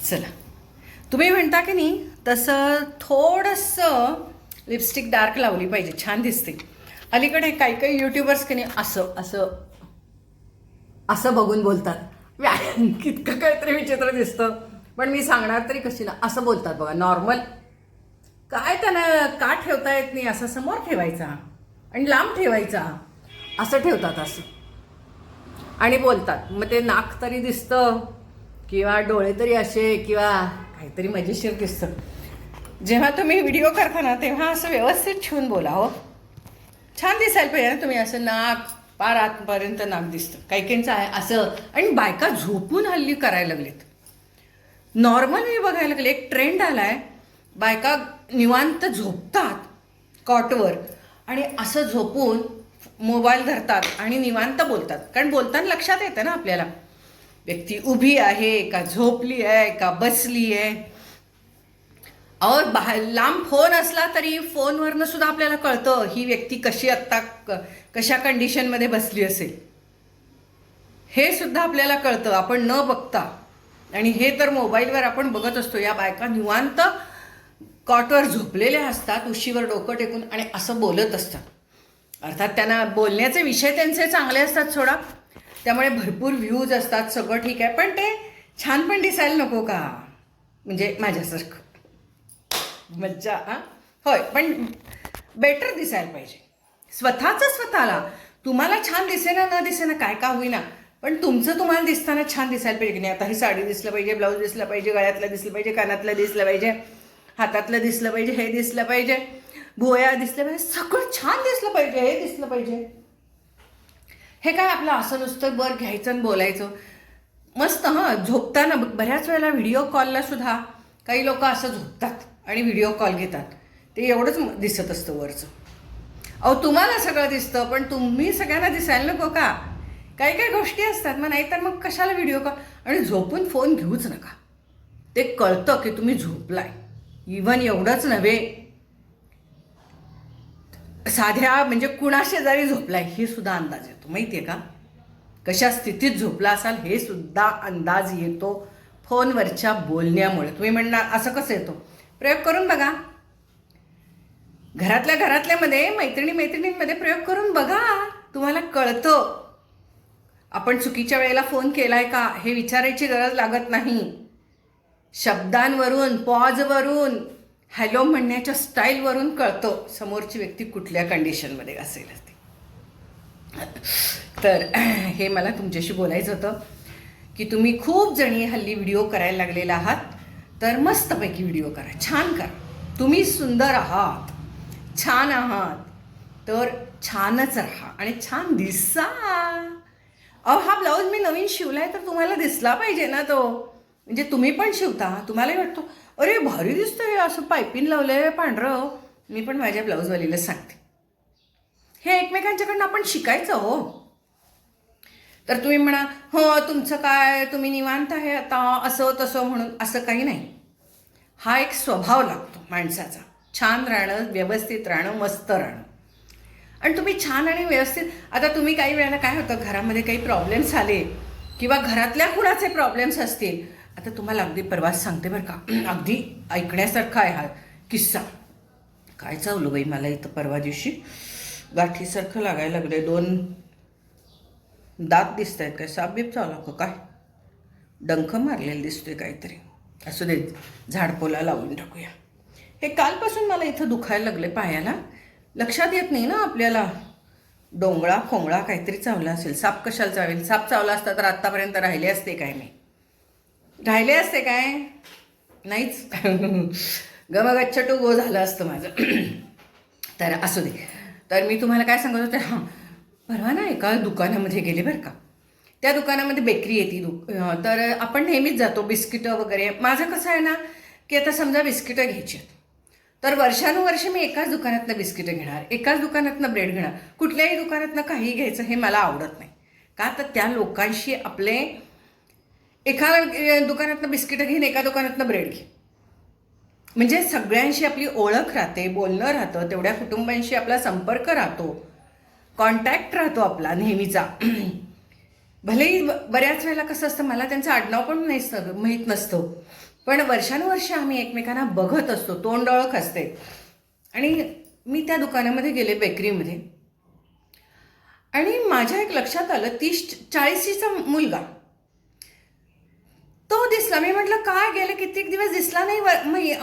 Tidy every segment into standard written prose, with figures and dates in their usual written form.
चला, तुम्ही म्हणता की नाही तसं थोडंसं लिपस्टिक डार्क लावली पाहिजे, छान दिसते. अलीकडे काही काही यूट्यूबर्स की नाही असं असं असं बघून बोलतात. कितकं काहीतरी विचित्र दिसतं, पण मी सांगणार तरी कशी ना, असं बोलतात बघा. नॉर्मल काय त्यांना का ठेवता येत नाही, असं समोर ठेवायचा आणि लांब ठेवायचा, असं ठेवतात असं आणि बोलतात. मग ते नाक तरी दिसतं किंवा डोळे तरी असे किंवा काहीतरी मजेशीर दिसतं. जेव्हा तुम्ही व्हिडिओ करता ना तेव्हा असं व्यवस्थित ठेवून बोला हो. छान दिसायला पाहिजे ना तुम्ही. असं नाक पार आतपर्यंत नाक दिसतं. काही काहींचं आहे असं. आणि बायका झोपून हल्ली करायला लागलेत. नॉर्मल मी बघायला लागले, एक ट्रेंड आलाय, बायका निवांत झोपतात कॉटवर आणि असं झोपून मोबाईल धरतात आणि निवांत बोलतात. कारण बोलताना लक्षात येतं ना आपल्याला व्यक्ती उभी आहे का, झोपली आहे का, बसली आहे. लांब फोन असला तरी फोनवरनं सुद्धा आपल्याला कळतं ही व्यक्ती कशी आत्ता कशा कंडिशनमध्ये बसली असेल, हे सुद्धा आपल्याला कळतं आपण न बघता. आणि हे तर मोबाईलवर आपण बघत असतो. या बायका निवांत कॉटवर झोपलेल्या असतात, उशीवर डोकं टेकून, आणि असं बोलत असतात. अर्थात त्यांना बोलण्याचे विषय त्यांचे चांगले असतात सोडा, त्यामुळे भरपूर व्ह्यूज असतात, सगळं ठीक आहे. पण ते छान पण दिसायला नको का, म्हणजे माझ्यासारखं मज्जा. होय, पण बेटर दिसायला पाहिजे स्वतःचं स्वतःला. तुम्हाला छान दिसेना न दिसेना काय का होईना, पण तुमचं तुम्हाला दिसताना छान दिसायला पाहिजे की नाही. आता ही साडी दिसलं पाहिजे, ब्लाऊज दिसलं पाहिजे, गळ्यातलं दिसलं पाहिजे, कानातलं दिसलं पाहिजे, हातातलं दिसलं पाहिजे, हे दिसलं पाहिजे, भुवया दिसलं पाहिजे, सगळं छान दिसलं पाहिजे, हे दिसलं पाहिजे. हे काय आपलं असं नुसतं बर घ्यायचं आणि बोलायचं मस्त. झोपताना बऱ्याच वेळेला व्हिडिओ कॉलला सुद्धा काही लोक असं झोपतात आणि व्हिडिओ कॉल घेतात. ते एवढंच दिसत असतं वरचं. अहो तुम्हाला सगळं दिसतं, पण तुम्ही सगळ्यांना दिसायला नको का. काही काही गोष्टी असतात मग, नाहीतर मग कशाला व्हिडिओ कॉल. आणि झोपून फोन घेऊच नका, ते कळतं की तुम्ही झोपलाय. इव्हन एवढंच नव्हे, साध्या म्हणजे कुणाशेजारी झोपलाय हे सुद्धा अंदाज येतो, माहिती आहे का. कशा स्थितीत झोपला असाल हे सुद्धा अंदाज येतो फोनवरच्या बोलण्यामुळे. तुम्ही म्हणणार असं कसं येतो, प्रयोग करून बघा. घरातल्यामध्ये मैत्रिणींमध्ये प्रयोग करून बघा, तुम्हाला कळतं. आपण चुकीच्या वेळेला फोन केलाय का हे विचारायची गरज लागत नाही. शब्दांवरून, पॉजवरून, हॅलो म्हणण्याच्या स्टाईलवरून कळतं समोरची व्यक्ती कुठल्या कंडिशनमध्ये असेल ते. तर हे मला तुमच्याशी बोलायचं होतं की तुम्ही खूप जणी हल्ली व्हिडिओ करायला लागलेला आहात, तर मस्तपैकी व्हिडिओ करा, छान करा. तुम्ही सुंदर आहात, छान आहात, तर छानच राहा आणि छान दिसा. अहो हा ब्लाऊज मी नवीन शिवलाय तर तुम्हाला दिसला पाहिजे ना तो. म्हणजे तुम्ही पण शिवता, तुम्हालाही वाटतो अरे भारी दिसतंय, असं पायपिंग लावलंय पांढरं. मी पण माझ्या ब्लाऊजवालीला सांगते, हे एकमेकांच्याकडनं आपण शिकायचं हो. तर तुम्ही म्हणा हो तुमचं काय, तुम्ही निवांत आहे आता, असं तसं म्हणून असं काही नाही. हा एक स्वभाव लागतो माणसाचा, छान राहणं, व्यवस्थित राहणं, मस्त राहणं. आणि तुम्ही छान आणि व्यवस्थित. आता तुम्ही काही वेळेला काय होतं, घरामध्ये काही प्रॉब्लेम्स आले किंवा घरातल्या कुणाचे प्रॉब्लेम्स असतील. आता तुम्हाला अगदी परवाच सांगते बरं का, अगदी ऐकण्यासारखा आहे हा किस्सा. काय चावलं बाई मला इथं परवा दिवशी, गाठीसारखं लागायला लागलंय, 2 दात दिसत आहेत. काय साप बीप चावला का काय, डंख मारलेलं दिसतोय काहीतरी. असू दे, झाडपोला लावून टाकूया. हे कालपासून मला इथं दुखायला लागले पायाला. लक्षात येत नाही ना आपल्याला, डोंगळा खोंगळा काहीतरी चावला असेल. साप कशाला चावेल, साप चावला असता तर आत्तापर्यंत राहिले असते काय, मी राहिले असते काय, नाहीच. गमगच्छटू गो झालं असतं माझं. तर असू दे. तर मी तुम्हाला काय सांगत होते, परवा ना एका दुकानामध्ये गेले बरं का. त्या दुकानामध्ये बेकरी येते, तर आपण नेहमीच जातो बिस्किटं वगैरे. माझं कसं आहे ना की आता समजा बिस्किटं घ्यायची आहेत तर वर्षानुवर्ष मी एकाच दुकानातनं बिस्किटं घेणार, एकाच दुकानातनं ब्रेड घेणार. कुठल्याही दुकानातनं काही घ्यायचं हे मला आवडत नाही. का तर त्या लोकांशी आपले, एका दुकानातनं बिस्किटं घेईन, एका दुकानातनं ब्रेड घे, म्हणजे सगळ्यांशी आपली ओळख राहते, बोलणं राहतं, तेवढ्या कुटुंबांशी आपला संपर्क राहतो, कॉन्टॅक्ट राहतो आपला नेहमीचा. भलेही बऱ्याच वेळेला कसं असतं, मला त्यांचं आडनाव पण माहीत नसतं, पण वर्षानुवर्ष आम्ही एकमेकांना बघत असतो, तोंड ओळख असते. आणि मी त्या दुकानामध्ये गेले, बेकरीमध्ये, आणि माझ्या एक लक्षात आलं, 30-40चा मुलगा तो दिसला. मी म्हटलं काय गेले कित्येक दिवस दिसला नाही,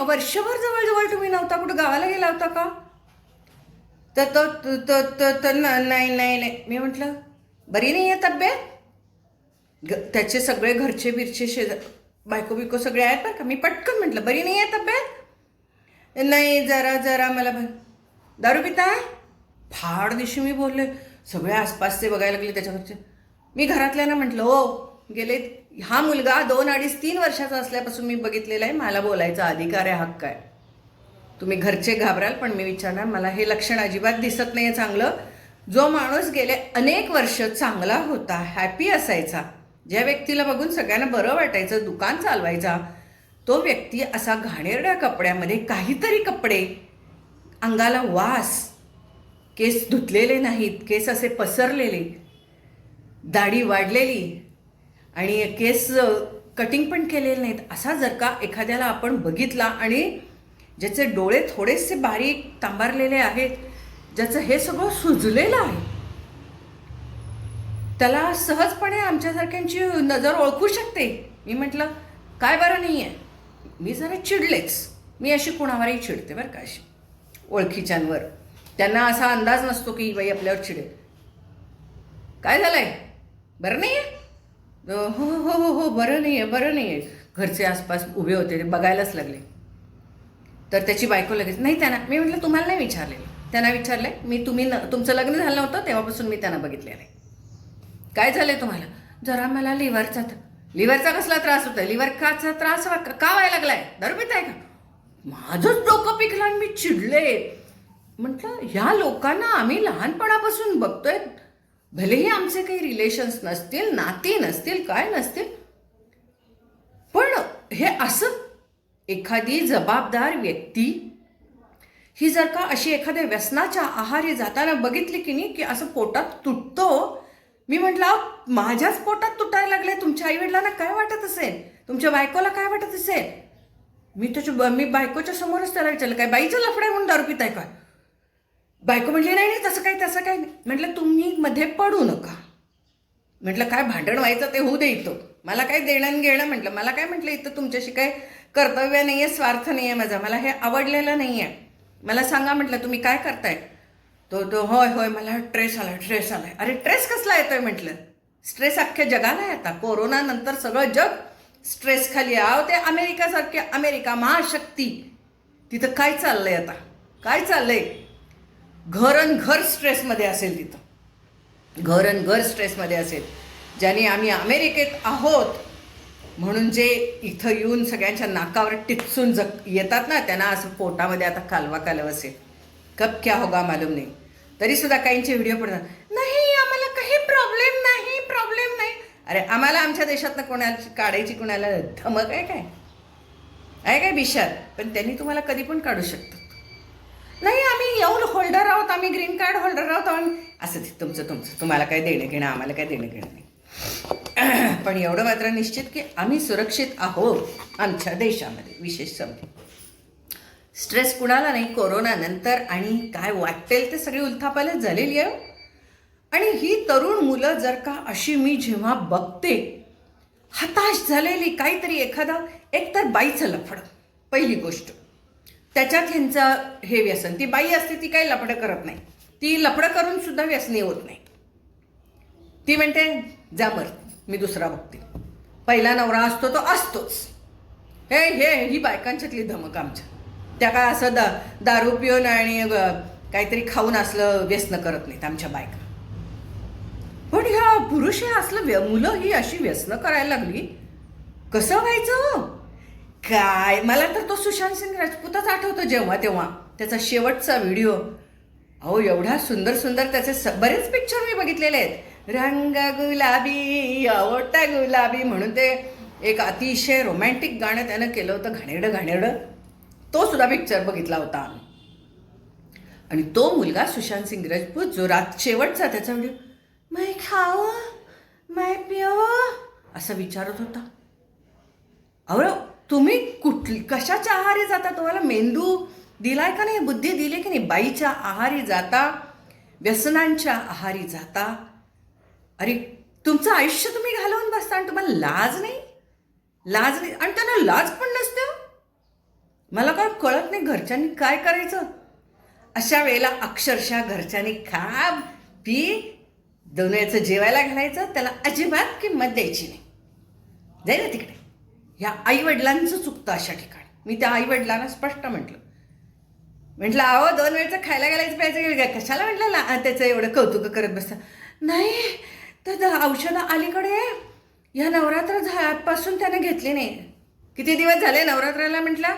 वर्षभर जवळजवळ तुम्ही नव्हता, कुठं गावाला गेला होता का? तर तो नाही नाही नाही. मी म्हटलं बरी नाही आहे तब्येत? त्याचे सगळे घरचे बिरचे बायको बिको सगळे आहेत बरं का. मी पटकन म्हटलं बरी नाही आहे तब्येत? नाही, जरा मला दारू पिताय? फार दिवशी मी बोलले. सगळे आसपासचे बघायला लागले त्याच्याकडचे. मी घरातल्यांना म्हटलं हो, गेले हा मुलगा 2, 2.5, 3 वर्षाचा असल्यापासून मी बघितलेला आहे, मला बोलायचा अधिकार आहे, हक्क आहे. तुम्ही घरचे घाबराल पण मी विचारणार, मला हे लक्षण अजिबात दिसत नाही आहे चांगलं. जो माणूस गेले अनेक वर्ष चांगला होता, हॅपी असायचा, ज्या व्यक्तीला बघून सगळ्यांना बरं वाटायचं, दुकान चालवायचा, तो व्यक्ती असा घाणेरड्या कपड्यामध्ये, काहीतरी कपडे, अंगाला वास, केस धुतलेले नाहीत, केस असे पसरलेले, दाढी वाढलेली आणि केस कटिंग पण केलेले नाहीत, असा जर का एखाद्याला आपण बघितला आणि ज्याचे डोळे थोडेसे बारीक तांबारलेले आहेत, ज्याचं हे सगळं सुजलेलं आहे, त्याला सहजपणे आमच्यासारख्यांची नजर ओळखू शकते. मी म्हटलं काय बरं नाही आहे. मी जरा चिडलेच. मी अशी कुणावरही चिडते बरं का, अशी ओळखीच्यांवर. त्यांना असा अंदाज नसतो की बाई आपल्यावर चिडेल. काय झालंय, बरं नाही आहे? हो हो हो हो बरं नाही आहे. घरचे आसपास उभे होते, ते बघायलाच लागले. तर त्याची बायको लगेच, नाही त्यांना. मी म्हटलं तुम्हाला नाही विचारलेलं, त्यांना विचारलंय मी. तुमचं लग्न झालं नव्हतं तेव्हापासून मी त्यांना बघितलेलं आहे. काय झालंय तुम्हाला? जरा मला लिव्हरचा कसला त्रास होता? लिव्हरचा त्रास का व्हायला लागलाय? दारू पिताय का? माझंच डोकं पिकलं आणि मी चिडले. म्हटलं ह्या लोकांना आम्ही लहानपणापासून बघतोय, भलेही आमचे काही रिलेशन्स नसतील, नाती नसतील, काय नसतील, पण हे असं एखादी जबाबदार व्यक्ती ही जर का अशी एखाद्या व्यसनाच्या आहारी जाताना बघितली की नाही, की असं पोटात तुटतो. मी म्हटलं माझ्याच पोटात तुटायला लागले, तुमच्या आईवडिलांना काय वाटत असेल, तुमच्या बायकोला काय वाटत असेल? मी बायकोच्या समोरच त्याला विचारलं, काय बाईचं लफडं आहे म्हणून दारू पिताय का? बायको म्हटली नाही तसं काय नाही. म्हटलं तुम्ही मध्ये पडू नका. म्हटलं काय भांडण व्हायचं ते होऊ दे, इथं मला काय देणं घेणं. म्हटलं मला काय, म्हटलं इथं तुमच्याशी काय कर्तव्य नाही आहे, स्वार्थ नाही आहे माझा, मला हे आवडलेलं नाही आहे. मला सांगा म्हटलं तुम्ही काय करताय? तो होय मला ट्रेस आलाय. अरे ट्रेस कसला येतोय? म्हटलं स्ट्रेस अख्ख्या जगाला आहे आता. कोरोना नंतर सगळं जग स्ट्रेस खाली आहे. ते अमेरिका महाशक्ती, तिथं काय चाललंय आता? काय चाललंय? घर स्ट्रेसमध्ये असेल, तिथं घर स्ट्रेसमध्ये असेल. ज्याने आम्ही अमेरिकेत आहोत म्हणून जे इथं येऊन सगळ्यांच्या नाकावर टिचून येतात ना, त्यांना असं पोटामध्ये आता कालवा असेल. कब क्या होगा मालूम नाही. तरी सुद्धा काहींचे व्हिडिओ पडतात, नाही आम्हाला काही प्रॉब्लेम नाही. अरे आम्हाला आमच्या देशातनं कोणाला काढायची, कोणाला धमक आहे काय बिशात? पण त्यांनी तुम्हाला कधी पण काढू शकतात. नाही आम्ही येऊन होल्डर आहोत, आम्ही ग्रीन कार्ड होल्डर आहोत, असं ते तुमचं तुम्हाला काय देणं घेणं, आम्हाला काय देणं घेणं नाही. पण एवढं मात्र निश्चित की आम्ही सुरक्षित आहोत आमच्या देशामध्ये. विशेष समजा स्ट्रेस कुणाला नाही कोरोना नंतर, आणि काय वाटेल ते सगळी उलथापालथ झालेली आहे. आणि ही तरुण मुलं जर का अशी मी जेव्हा बघते, हताश झालेली, काहीतरी एक तर बाईचं लफडं पहिली गोष्ट, त्याच्यात ह्यांचं हे व्यसन. ती बाई असते ती काही लफडं करत नाही, ती लफडं करून सुद्धा व्यसनी होत नाही. ती म्हणते जा मर, मी दुसरा बघते. पहिला नवरा असतो तो असतोच. ही बायकांच्यातली धमक आमच्या. त्या काय असं दारू पिऊन आणि काहीतरी खाऊन असलं व्यसन करत नाहीत आमच्या बायका. पण ह्या पुरुष हे असलं मुलं ही अशी व्यसनं करायला लागली, कसं व्हायचं काय? मला तर तो सुशांत सिंग राजपूतच आठवतो जेव्हा तेव्हा. त्याचा शेवटचा व्हिडिओ, अहो एवढा सुंदर त्याचे बरेच पिक्चर मी बघितलेले आहेत. रंग गुलाबी ओटा गुलाबी म्हणून ते एक अतिशय रोमॅन्टिक गाणं त्यानं केलं होतं, घाणेरडं. तो सुद्धा पिक्चर बघितला होता आम्ही. आणि तो मुलगा सुशांत सिंग राजपूत जो शेवटचा त्याचा व्हिडिओ, मैं खाऊ मैं पिओ असं विचारत होता. अहो तुम्ही कशाच्या आहारी जाता? तुम्हाला मेंदू दिलाय का नाही? बुद्धी दिली की नाही? बाईच्या आहारी जाता, व्यसनांच्या आहारी जाता. अरे तुमचं आयुष्य तुम्ही घालवून बसता आणि तुम्हाला लाज नाही. आणि त्यांना लाज पण नसते. मला काय कळत नाही घरच्यांनी काय करायचं. अशा वेळेला अक्षरशः घरच्यांनी खा पी दोन वेळचं जेवायला घालायचं, त्याला अजिबात किंमत द्यायची नाही. जाईल ना तिकडे. ह्या आईवडिलांचं चुकतं अशा ठिकाणी. मी त्या आईवडिलांना स्पष्ट म्हटलं अहो 2 वेळचं खायला घालायचं पाहिजे, कशाला म्हटलं त्याचं एवढं कौतुक करत बसता. नाही तर औषधं अलीकडे ह्या नवरात्रापासून त्याने घेतली नाही. किती दिवस झाले नवरात्राला? म्हटलं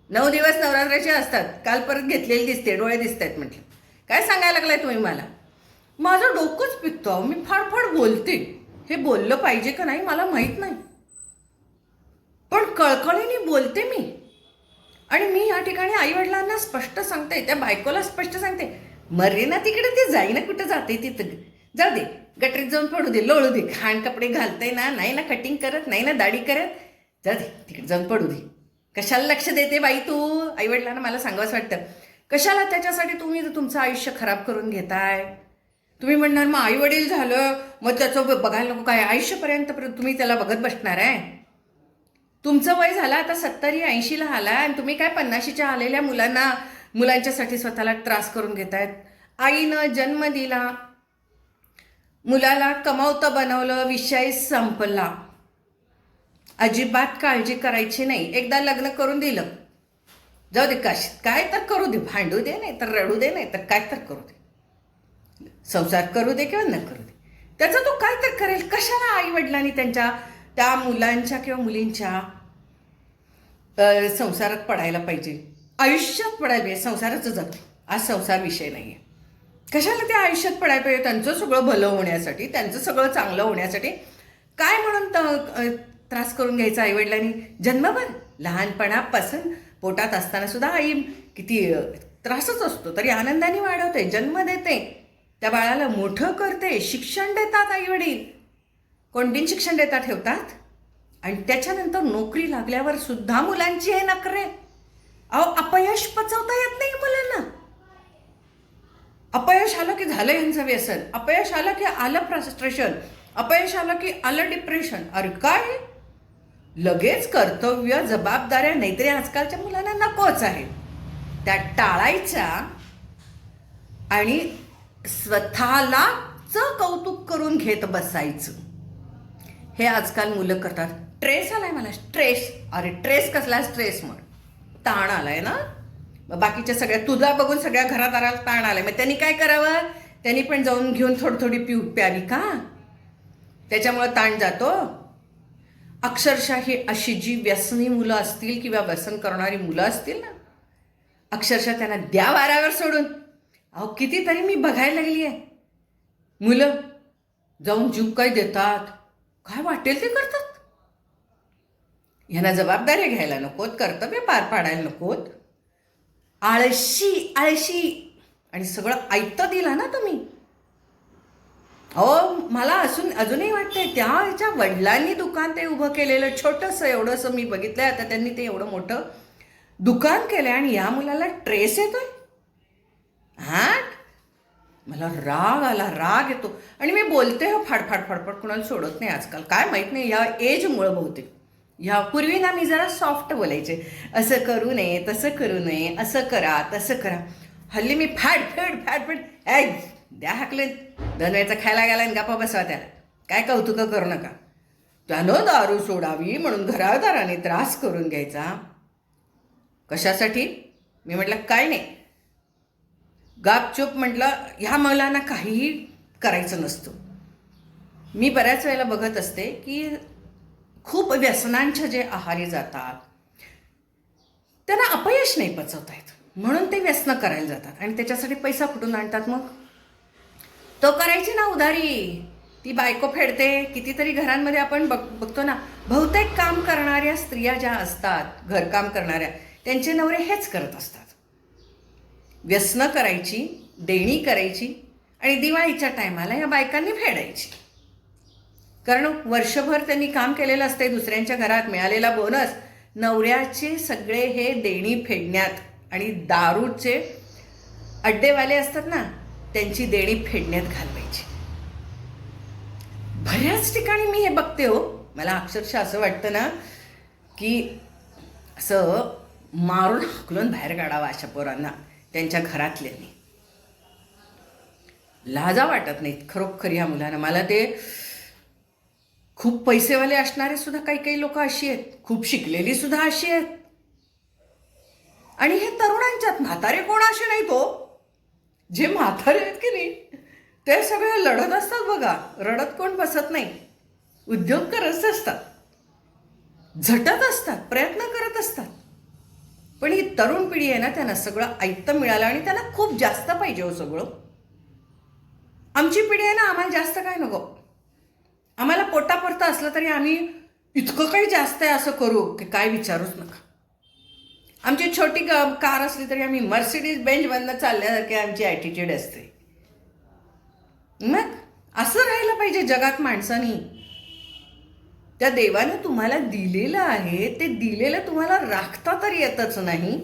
9 दिवस नवरात्राचे असतात. काल परत घेतलेली दिसते, डोळे दिसत आहेत. म्हटलं काय सांगायला लागलाय तुम्ही मला? माझं डोकंच पिकतो. मी फाडफाड बोलते. हे बोललं पाहिजे का नाही मला माहीत नाही, पण कळकळीने बोलते मी. आणि मी या ठिकाणी आईवडिलांना स्पष्ट सांगते, त्या बायकोला स्पष्ट सांगते, मरे ना तिकडे, ते जाईना कुठं जाते तिथं, जाऊ दे, गटरीत जाऊन पडू दे, लोळू दे, खाण कपडे घालते ना, नाही ना कटिंग करत, नाही ना दाढी करत, जाऊ दे तिकडे जाऊन पडू दे. कशाला लक्ष देते बाई तू? आईवडिलांना मला सांगावंच वाटतं. कशाला त्याच्यासाठी तुम्ही तुमचं आयुष्य खराब करून घेताय? तुम्ही म्हणणार मग आईवडील झालं मग त्याचं बघायला नको काय? आयुष्यपर्यंत तुम्ही त्याला बघत बसणार आहे? तुमचं वय झालं आता 70-80ला आला आणि तुम्ही काय 50च्या आलेल्या मुलांच्यासाठी स्वतःला त्रास करून घेतायत. आईनं जन्म दिला, मुलाला कमावतं बनवलं, विषय संपला. अजिबात काळजी करायची नाही. एकदा लग्न करून दिलं, जाऊ दे, काय तर करू दे, भांडू दे, नाही तर रडू दे, नाही तर काय तर करू दे, संसार करू दे किंवा न करू दे, त्याचा तो काय तर करेल. कशाला आईवडिलांनी त्या मुलांच्या किंवा मुलींच्या संसारात पडायला पाहिजे, आयुष्यात पडायला पाहिजे. संसाराचं जग आज संसार विषय नाही आहे. कशाला त्या आयुष्यात पडायला पाहिजे? त्यांचं सगळं भलं होण्यासाठी, त्यांचं सगळं चांगलं होण्यासाठी काय म्हणून त्रास करून घ्यायचा आईवडिलांनी? जन्मभर लहानपणापासून पोटात असताना सुद्धा आई किती त्रासच असतो तरी आनंदाने वाढवते, जन्म देते, त्या बाळाला मोठं करते, शिक्षण देतात आईवडील. कोण बिन शिक्षण देता ठेवतात. आणि त्याच्यानंतर नोकरी लागल्यावर सुद्धा मुलांची हे नखरे. अहो अपयश पचवता येत नाही मुलांना. अपयश आलं की झालं यांचं व्यसन, अपयश आलं की आलं फ्रस्ट्रेशन, अपयश आलं की आलं डिप्रेशन. अरे काय लगेच कर्तव्य जबाबदाऱ्या नाहीतरी आजकालच्या मुलांना नकोच आहे त्या टाळायच्या आणि स्वतःलाच कौतुक करून घेत बसायचं. हे आजकाल मुलं करतात. स्ट्रेस आलाय मला, स्ट्रेस. अरे ट्रेस कसला स्ट्रेस? मग ताण आलाय ना. मग बाकीच्या सगळ्या तुझा बघून सगळ्या घरात आला ताण आलाय, मग त्यांनी काय करावं? त्यांनी पण जाऊन घेऊन थोडी प्यावी का? त्याच्यामुळं ताण जातो. अक्षरशः ही अशी जी व्यसनी मुलं असतील किंवा व्यसन करणारी मुलं असतील ना, अक्षरशः त्यांना द्या वाऱ्यावर सोडून. अहो कितीतरी मी बघायला लागली आहे मुलं जाऊन जीव काय देतात, काय वाटेल ते करतात. ह्यांना जबाबदारी घ्यायला नकोत, कर्तव्य पार पाडायला नकोत. आळशी आणि सगळं ऐकतं दिला ना तुम्ही. अहो मला अजूनही वाटतंय त्याच्या वडिलांनी दुकान ते उभं केलेलं छोटंसं एवढंसं मी बघितलंय. आता त्यांनी ते एवढं मोठं दुकान केलंय आणि या मुलाला ट्रेस येतोय. मला राग येतो आणि मी बोलते हो फाडफाड कुणाला सोडत नाही आजकाल. काय माहीत नाही या एजमुळं बहुतेक. ह्या पूर्वी ना मी जरा सॉफ्ट बोलायचे, असं करू नये, तसं करू नये, असं करा तसं करा. हल्ली मी फाड द्या हाकले, 2 वेळचा खायला गेला आणि गप्पा बसवा त्याला. काय कौतुक करू नका. त्यानं दारू सोडावी म्हणून घरादाराने त्रास करून घ्यायचा. कशासाठी? मी म्हटलं काय नाही, गापचूप म्हटलं ह्या मुलांना काहीही करायचं नसतं. मी बऱ्याच वेळेला बघत असते की खूप व्यसनांच्या जे आहारी जातात त्यांना अपयश नाही पचवता येत म्हणून ते व्यसन करायला जातात आणि त्याच्यासाठी पैसा कुठून आणतात. मग तो करायची ना उधारी, ती बायको फेडते. कितीतरी घरांमध्ये आपण बघतो ना, बहुतेक काम करणाऱ्या स्त्रिया ज्या असतात, घरकाम करणाऱ्या, त्यांचे नवरे हेच करत असतात. व्यसनं करायची, देणी करायची आणि दिवाळीच्या टायमाला या बायकांनी फेडायची. कारण वर्षभर त्यांनी काम केलेलं असते, दुसऱ्यांच्या घरात मिळालेला बोनस नवऱ्याचे सगळे हे देणी फेडण्यात आणि दारूचे अड्डेवाले असतात ना, त्यांची देणी फेडण्यात घालवायची. बऱ्याच ठिकाणी मी हे बघते हो. मला अक्षरशः असं वाटतं ना की असं मारून हाकलून बाहेर काढावं अशा पोरांना त्यांच्या घरातल्यांनी. लाजा वाटत नाहीत खरोखर ह्या मुलांना. मला ते खूप पैसेवाले असणारे सुद्धा काही काही लोक अशी आहेत, खूप शिकलेली सुद्धा अशी आहेत. आणि हे तरुणांच्यात म्हातारे कोण असे नाहीत हो. जे म्हातारे आहेत की नाही ते सगळे लढत असतात बघा, रडत कोण बसत नाही, उद्योग करत असतात, झटत असतात, प्रयत्न करत असतात. पण ही तरुण पिढी आहे ना, त्यांना सगळं ऐकतं मिळालं आणि त्यांना खूप जास्त पाहिजे हो सगळं. आमची पिढी आहे ना, आम्हाला जास्त काय नको. आम्हाला पोटापुरतं असलं तरी आम्ही इतकं काही जास्त आहे असं करू की काय विचारूच नका. आमची छोटी कार असली तरी आम्ही मर्सिडीज बेंचमधनं चालण्यासारखी आमची ॲटिट्यूड असते. मग असं राहिलं पाहिजे जगात माणसानी. त्या देवानं तुम्हाला दिलेलं आहे, ते दिलेलं तुम्हाला राखता तर येतच नाही.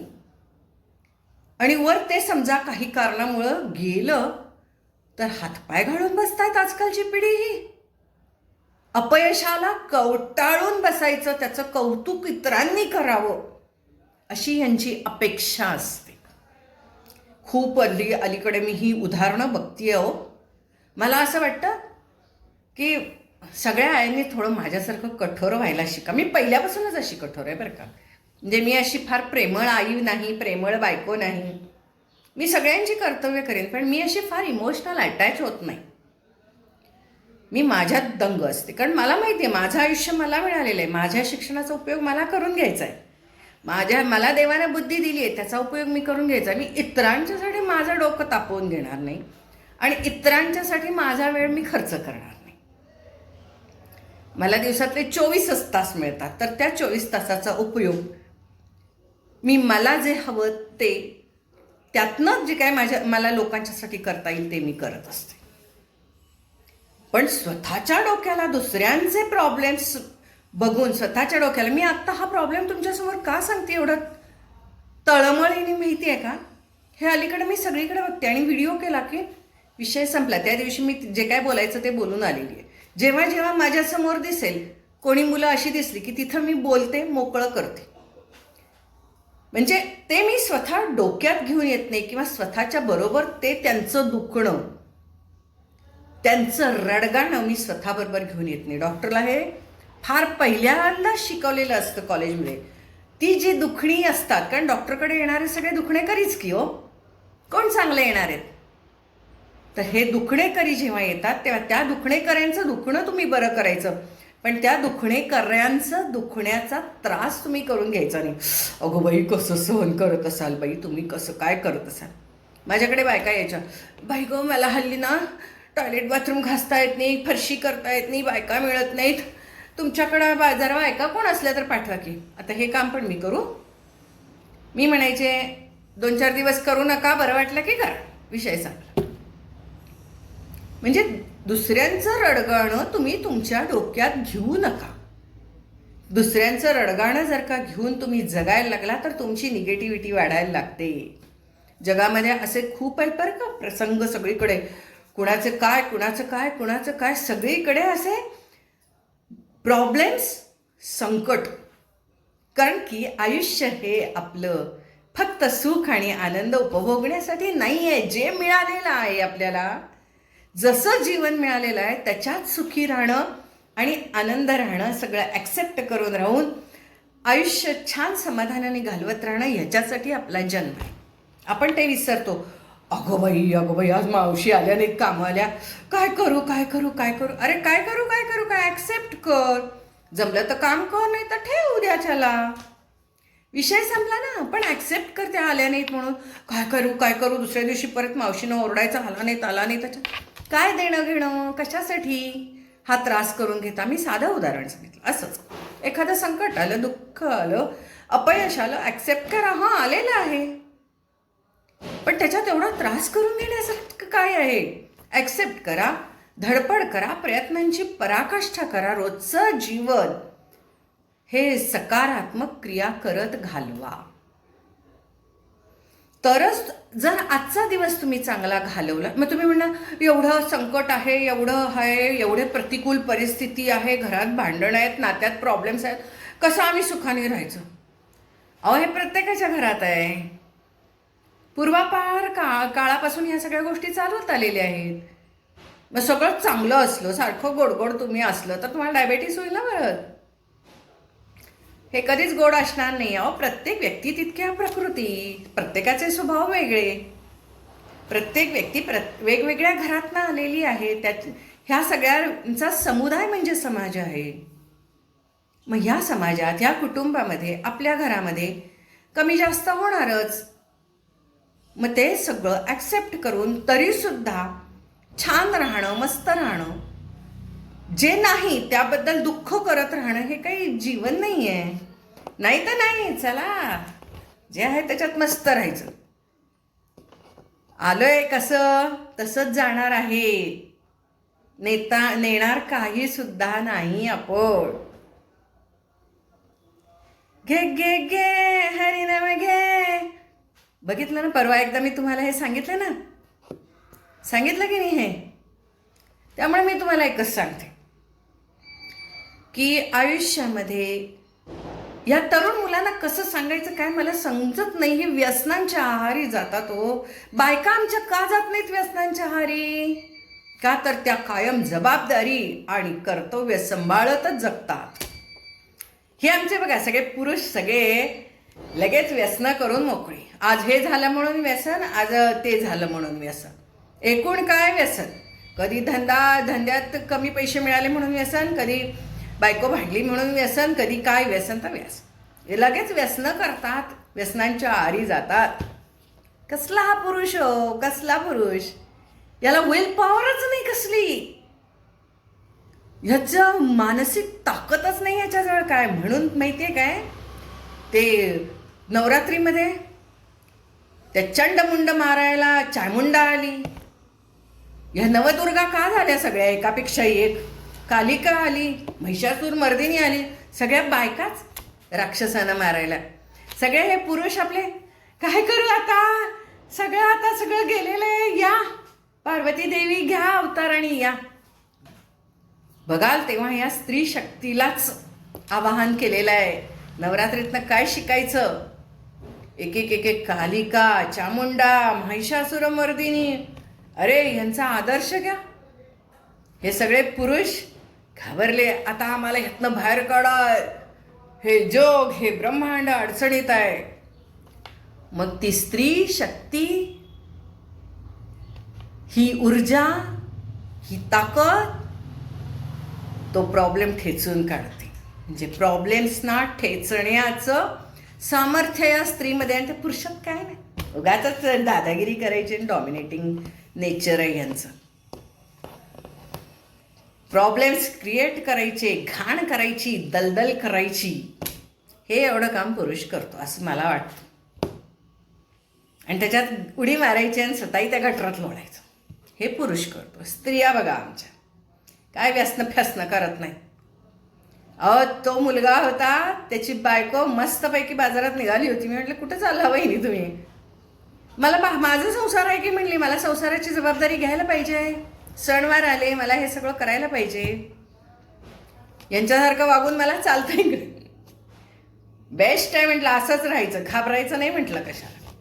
आणि वर ते समजा काही कारणामुळं गेलं तर हातपाय घालून बसतायत आजकालची पिढी ही. अपयशाला कवटाळून बसायचं, त्याचं कौतुक इतरांनी करावं अशी यांची अपेक्षा असते. खूप अलीकडे मी ही उदाहरणं बघतीये हो. मला असं वाटतं की सगळ्या आयांनी थोडं माझ्यासारखं कठोर व्हायला शिका. मी पहिल्यापासूनच अशी कठोर आहे बरं का. म्हणजे मी अशी फार प्रेमळ आई नाही, प्रेमळ बायको नाही. मी सगळ्यांची कर्तव्य करेन, पण मी अशी फार इमोशनल अटॅच होत नाही. मी माझ्यात दंग असते, कारण मला माहिती आहे माझं आयुष्य मला मिळालेलं आहे. माझ्या शिक्षणाचा उपयोग मला करून घ्यायचा आहे. मला देवानं बुद्धी दिली आहे, त्याचा उपयोग मी करून घ्यायचा. मी इतरांच्यासाठी माझं डोकं तापवून घेणार नाही आणि इतरांच्यासाठी माझा वेळ मी खर्च करणार नाही. मला दिवसातले 24 तास मिळतात, तर त्या 24 तासाचा उपयोग मी मला जे हवं ते, त्यातनं जे काय मला लोकांच्यासाठी करता येईल ते मी करत असते. पण स्वतःच्या डोक्याला दुसऱ्यांचे प्रॉब्लेम्स बघून स्वतःच्या डोक्याला, मी आत्ता हा प्रॉब्लेम तुमच्यासमोर का सांगते एवढं तळमळीने माहिती आहे का? हे अलीकडे मी सगळीकडे बघते आणि व्हिडिओ केला की विषय संपला. त्या दिवशी मी जे काय बोलायचं ते बोलून आलेली आहे. जेव्हा जेव्हा माझ्यासमोर दिसेल कोणी मुलं अशी दिसली की तिथं मी बोलते, मोकळं करते. म्हणजे ते मी स्वतः डोक्यात घेऊन येत नाही किंवा स्वतःच्या बरोबर ते त्यांचं दुखणं, त्यांचं रडगाणं मी स्वतःबरोबर घेऊन येत नाही. डॉक्टरला हे फार पहिल्यांदा शिकवलेलं असतं कॉलेजमध्ये. ती जी दुखणी असतात, कारण डॉक्टरकडे येणारे सगळे दुखणेकरीच की हो, कोण चांगले येणार आहेत? तर हे दुखणेकरी जेव्हा येतात तेव्हा त्या दुखणेकऱ्यांचं दुखणं तुम्ही बरं करायचं, पण त्या दुखणेकऱ्यांचं दुखण्याचा त्रास तुम्ही करून घ्यायचा नाही. अगं बाई कसं सहन करत असाल बाई, तुम्ही कसं काय करत असाल. माझ्याकडे बायका यायच्या, बाई गं मला हल्ली ना टॉयलेट बाथरूम घासता येत नाही, फरशी करता येत नाही, बायका मिळत नाहीत, तुमच्याकडं जरा बायका कोण असल्या तर पाठवा की. आता हे काम पण मी करू? मी म्हणायचे 2-4 दिवस करू नका, बरं वाटलं की करा, विषय सांगा. म्हणजे दुसऱ्यांचं रडगाणं तुम्ही तुमच्या डोक्यात घेऊ नका. दुसऱ्यांचं रडगाणं जर का घेऊन तुम्ही जगायला लागला तर तुमची निगेटिव्हिटी वाढायला लागते. जगामध्ये असे खूप आहेत बरं का प्रसंग सगळीकडे. कुणाचं काय कुणाचं काय कुणाचं काय, सगळीकडे असे प्रॉब्लेम्स, संकट. कारण की आयुष्य हे आपलं फक्त सुख आणि आनंद उपभोगण्यासाठी नाही आहे. जे मिळालेलं आहे आपल्याला, जसं जीवन मिळालेलं आहे त्याच्यात सुखी राहणं आणि आनंद राहणं, सगळं ॲक्सेप्ट करून राहून आयुष्य छान समाधानाने घालवत राहणं, ह्याच्यासाठी आपला जन्म आहे. आपण ते विसरतो. अगं बाई आज मावशी आल्या नाहीत, कामं आल्या, काय करू काय करू काय करू. अरे काय करू काय करू काय, ॲक्सेप्ट कर. जमलं तर काम कर, नाही तर ठेव उद्याच्याला, विषय संपला ना. पण ॲक्सेप्ट कर त्या आल्या नाहीत म्हणून. काय करू काय करू, दुसऱ्या दिवशी परत मावशीनं ओरडायचं, आला नाही त्याच्यात काय देणं घेणं, कशासाठी हा त्रास करून घेता. मी साधं उदाहरण सांगितलं. असंच एखादं संकट आलं, दुःख आलं, अपयश आलं, ॲक्सेप्ट करा, हां आलेलं आहे, पण त्याच्यात एवढा त्रास करून घेण्यासारखं काय आहे. ॲक्सेप्ट करा, धडपड करा, प्रयत्नांची पराकाष्ठा करा, रोजचं जीवन हे सकारात्मक क्रिया करत घालवा. तरच जर आजचा दिवस तुम्ही चांगला घालवला, मग तुम्ही म्हणणार एवढं संकट आहे, एवढं आहे, एवढे प्रतिकूल परिस्थिती आहे, घरात भांडण आहेत, नात्यात प्रॉब्लेम्स आहेत, कसं आम्ही सुखाने राहायचं? अहो, हे प्रत्येकाच्या घरात आहे. पूर्वापार काळापासून ह्या सगळ्या गोष्टी चालवत आलेल्या आहेत. मग सगळं चांगलं असलं, सारखं गोडगोड तुम्ही असलं तर तुम्हाला डायबेटीस होईल ना परत. हे कधीच गोड असणार नाही. अहो, प्रत्येक व्यक्ती तितक्या प्रकृती, प्रत्येकाचे स्वभाव वेगळे, प्रत्येक व्यक्ती वेगवेगळ्या घरातनं आलेली आहे. ह्या सगळ्यांचा समुदाय म्हणजे समाज आहे. मग ह्या समाजात, ह्या कुटुंबामध्ये, आपल्या घरामध्ये कमी जास्त होणारच. मग ते सगळं ॲक्सेप्ट करून तरीसुद्धा छान राहणं, मस्त राहणं, जे नाही त्याबद्दल दुःख करत राहणं हे काही जीवन नाही आहे. नाही तर नाही, चला जे आहे त्याच्यात मस्त राहायचं. आलोय कसं तसंच जाणार आहे. नेणार काही सुद्धा नाही आपण. घे घे घे हरिनाम घे. बघितलं ना, परवा एकदा मी तुम्हाला हे सांगितलं ना, सांगितलं की नाही हे? त्यामुळे मी तुम्हाला एकच सांगते की आयुष्यामध्ये या तरुण मुलांना कसं सांगायचं काय मला समजत नाही. हे व्यसनांच्या आहारी जातात. हो, बायका आमच्या का जात नाहीत व्यसनांच्या आहारी? का तर त्या कायम जबाबदारी आणि कर्तव्य सांभाळतच जगतात. हे आमचे बघा सगळे पुरुष सगळे लगेच व्यसन करून मोकळे. आज हे झालं म्हणून व्यसन, आज ते झालं म्हणून व्यसन. एकूण काय व्यसन? कधी धंद्यात कमी पैसे मिळाले म्हणून व्यसन, कधी बायको भांडली म्हणून व्यसन, कधी काय व्यसन तर व्यसन. हे लगेच व्यसनं करतात, व्यसनांच्या आहारी जातात. कसला हा पुरुष हो, कसला पुरुष? याला विल पॉवरच नाही कसली, ह्याचं मानसिक ताकदच नाही ह्याच्याजवळ. काय म्हणून माहिती आहे काय, ते नवरात्रीमध्ये त्या चंडमुंड मारायला चामुंडा आली. ह्या नवदुर्गा का झाल्या सगळ्या एकापेक्षा एक? कालिका आली, महिषासूर मर्दिनी आली, सगळ्या बायकाच राक्षसांना मारायला. सगळे हे पुरुष आपले काय करू आता, सगळं गेलेलं आहे, या पार्वती देवी घ्या अवतार आणि या. बघाल तेव्हा या स्त्री शक्तीलाच आवाहन केलेलं आहे. नवरात्रीतनं काय शिकायचं? एक एक एक एक कालिका, चामुंडा, महिषासूर मर्दिनी, अरे यांचा आदर्श घ्या. हे सगळे पुरुष घाबरले, आता आम्हाला ह्यातनं बाहेर काढा, हे जग, हे ब्रह्मांड अडचणीत आहे. मग ती स्त्री शक्ती, ही ऊर्जा, ही ताकद तो प्रॉब्लेम ठेचून काढते. म्हणजे प्रॉब्लेम्सना ठेचण्याचं सामर्थ्य या स्त्रीमध्ये. आणि त्या पुरुषात काय नाही, उगाचच दादागिरी करायची, डॉमिनेटिंग नेचर आहे यांचं. प्रॉब्लेम्स क्रिएट करायचे, घाण करायची, दलदल करायची, हे एवढं काम पुरुष करतो असं मला वाटतं. आणि त्याच्यात उडी मारायची आणि स्वतःही त्या गटरात लोळायचं, हे पुरुष करतो. स्त्रिया बघा आमच्या काय व्यसन फ्यासनं करत नाही. अहो, तो मुलगा होता, त्याची बायको मस्तपैकी बाजारात निघाली होती. मी म्हटलं कुठं चालला वहिनी तुम्ही? मला माझा संसार आहे की म्हणली, मला संसाराची जबाबदारी घ्यायला पाहिजे. सणवार आले, मला हे सगळं करायला पाहिजे. यांच्यासारखं वागून मला चालतंय का? बेस्ट आहे म्हटलं, असंच राहायचं, घाबरायचं नाही म्हटलं कशाला.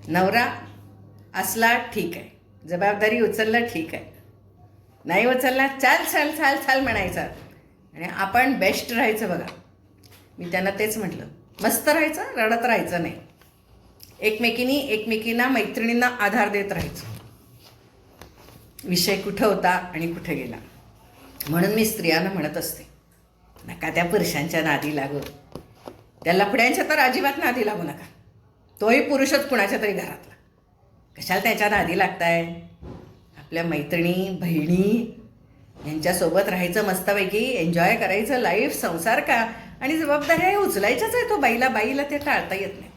नवरा असला ठीक आहे, जबाबदारी उचलला ठीक आहे, नाही उचलला चाल चाल चाल चाल म्हणायचं आणि आपण बेस्ट राहायचं. बघा मी त्यांना तेच म्हटलं, मस्त राहायचं, रडत राहायचं नाही, एकमेकींना मैत्रिणींना आधार देत राहायचं. विषय कुठं होता आणि कुठे गेला. म्हणून मी स्त्रियांना म्हणत असते, नका त्या पुरुषांच्या नादी लागू, त्या लफड्यांच्या तर अजिबात नादी लागू नका. तोही पुरुषच कुणाच्या तरी घरातला, कशाला त्याच्या नादी लागताय? आपल्या मैत्रिणी बहिणी यांच्यासोबत राहायचं, मस्तपैकी एन्जॉय करायचं लाईफ, संसार का आणि जबाबदाऱ्या उचलायच्याच आहे. तो बाईला ते टाळता येत नाहीत.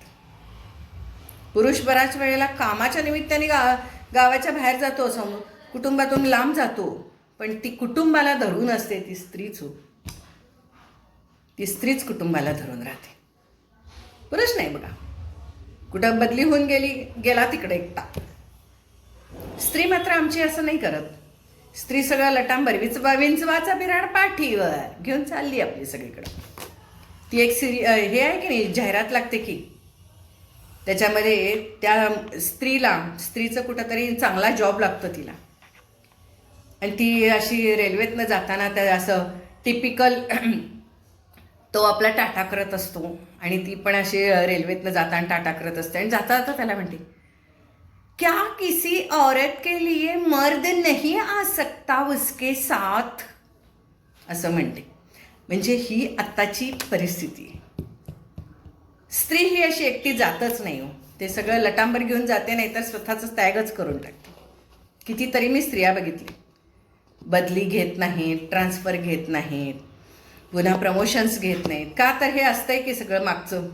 पुरुष बऱ्याच वेळेला कामाच्या निमित्ताने गावाच्या बाहेर जातो, कुटुंबातून लांब जातो, पण ती कुटुंबाला धरून असते, ती स्त्रीच हो. ती स्त्रीच कुटुंबाला धरून राहते, पुरुष नाही बघा. कुठं बदली होऊन गेला तिकडे एकटा. स्त्री मात्र आमची असं नाही करत. स्त्री सगळं लटांबर विंचवाचा बिराड पाठीवर घेऊन चालली आपली सगळीकडे. ती एक हे आहे की नाही, जाहिरात लागते की, त्याच्यामध्ये त्या स्त्रीचं कुठंतरी चांगला जॉब लागतो तिला, आणि ती अशी रेल्वेतनं जाताना त्या असं टिपिकल तो आपला टाटा करत असतो, आणि ती पण अशी रेल्वेतनं जाताना टाटा करत असते, आणि जाता जाता त्याला म्हणते, क्या किसी औरत के लिए मर्द नहीं आ सकता उसके साथ, असं म्हणते. म्हणजे ही आत्ताची परिस्थिती आहे. स्त्री ही अशी एकटी जातच नाही हो, ते सगळं लटांबर घेऊन जाते, नाही तर स्वतःच त्यागच करून टाकते. कितीतरी मी स्त्रिया बघितली, बदली घेत नाहीत, ट्रान्सफर घेत नाहीत, पुन्हा प्रमोशन्स घेत नाहीत. का तर हे असतंय की सगळं मागचं,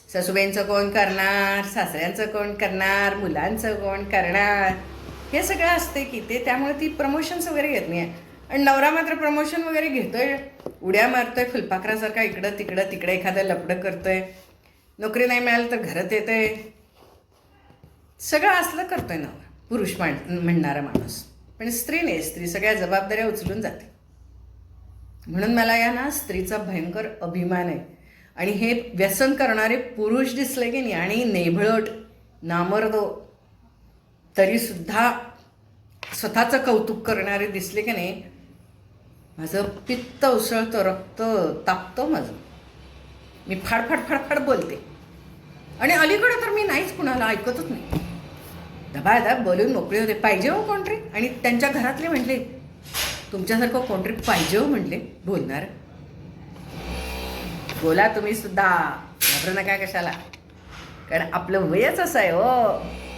सासूबाईंचं कोण करणार, सासऱ्यांचं कोण करणार, मुलांचं कोण करणार, हे सगळं असते की ते, त्यामुळे ती प्रमोशन्स वगैरे घेत नाही. आणि नवरा मात्र प्रमोशन वगैरे घेतोय, उड्या मारतोय फुलपाखरासारखा, इकडं तिकडे एखादं लपडं करतोय, नोकरी नाही मिळाली तर घरात येतोय, सगळं असलं करतोय नवरा, पुरुष म्हणणारा माणूस. पण स्त्री नाही, स्त्री सगळ्या जबाबदाऱ्या उचलून जाते. म्हणून मला या ना स्त्रीचा भयंकर अभिमान आहे. आणि हे व्यसन करणारे पुरुष दिसले की नाही, आणि नेभळट नामर्दो तरीसुद्धा स्वतःचं कौतुक करणारे दिसले की नाही, माझं पित्त उसळतं, रक्त तापतं माझं. मी फाडफाड बोलते, आणि अलीकडं तर मी नाहीच, कुणाला ऐकतच नाही, दबादब बोलून मोकळे होते. पाहिजे हो कोणतरी. आणि त्यांच्या घरातले म्हटले, तुमच्यासारखं कोणतरी पाहिजे हो म्हटले बोलणार. बोला तुम्ही सुद्धा, घाबरू नका कशाला, कारण आपलं वयच असं आहे हो.